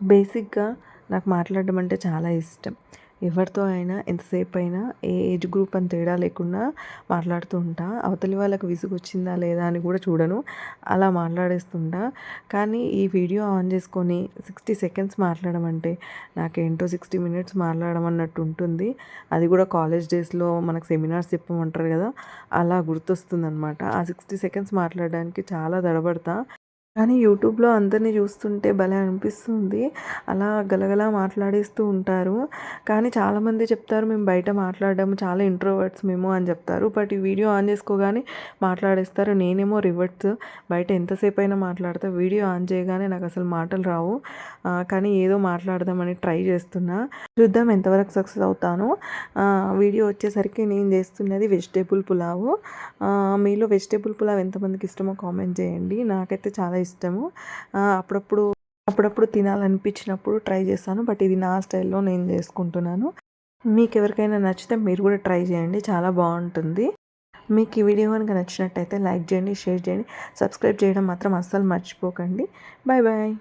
బేసిక్‌గా నాకు మాట్లాడడం అంటే చాలా ఇష్టం. ఎవరితో అయినా ఎంతసేపు అయినా ఏ ఏజ్ గ్రూప్ అని తేడా లేకుండా మాట్లాడుతూ ఉంటా. అవతలి వాళ్ళకి విసుగొచ్చిందా లేదా అని కూడా చూడను. అలా మాట్లాడేస్తుంటా. కానీ ఈ వీడియో ఆన్ చేసుకొని 60 సెకండ్స్ మాట్లాడమంటే నాకేంటో 60 మినిట్స్ మాట్లాడమన్నట్టు ఉంటుంది. అది కూడా కాలేజ్ డేస్‌లో మనకు సెమినార్స్ చెప్పమంటారు కదా! అలా గుర్తొస్తుందనమాట. ఆ 60 సెకండ్స్ మాట్లాడడానికి చాలా తడబడతా. కానీ యూట్యూబ్‌లో అందరిని చూస్తుంటే భలే అనిపిస్తుంది. అలా గలగలా మాట్లాడేస్తూ ఉంటారు. కానీ చాలామంది చెప్తారు మేము బయట మాట్లాడము చాలా ఇంట్రోవర్ట్స్ మేము అని చెప్తారు. బట్ ఈ వీడియో ఆన్ చేసుకోగానే మాట్లాడేస్తారు. నేనేమో రివర్స్ బయట ఎంతసేపైనా మాట్లాడతా. వీడియో ఆన్ చేయగానే నాకు అసలు మాటలు రావు. కానీ ఏదో మాట్లాడదామని ట్రై చేస్తున్నా. చూద్దాం ఎంతవరకు సక్సెస్ అవుతానో. వీడియో వచ్చేసరికి నేను చేస్తున్నది వెజిటేబుల్ పులావు. మీలో వెజిటేబుల్ పులావ్ ఎంతమందికి ఇష్టమో కామెంట్ చేయండి. నాకైతే చాలా ఇష్టము. అప్పుడప్పుడు అప్పుడప్పుడు తినాలనిపించినప్పుడు ట్రై చేస్తాను. బట్ ఇది నా స్టైల్‌లో నేను చేసుకుంటున్నాను. మీకు ఎవరికైనా నచ్చితే మీరు కూడా ట్రై చేయండి. చాలా బాగుంటుంది. మీకు ఈ వీడియో కనుక నచ్చినట్టయితే లైక్ చేయండి, షేర్ చేయండి, సబ్స్క్రైబ్ చేయడం మాత్రం అస్సలు మర్చిపోకండి. Bye bye.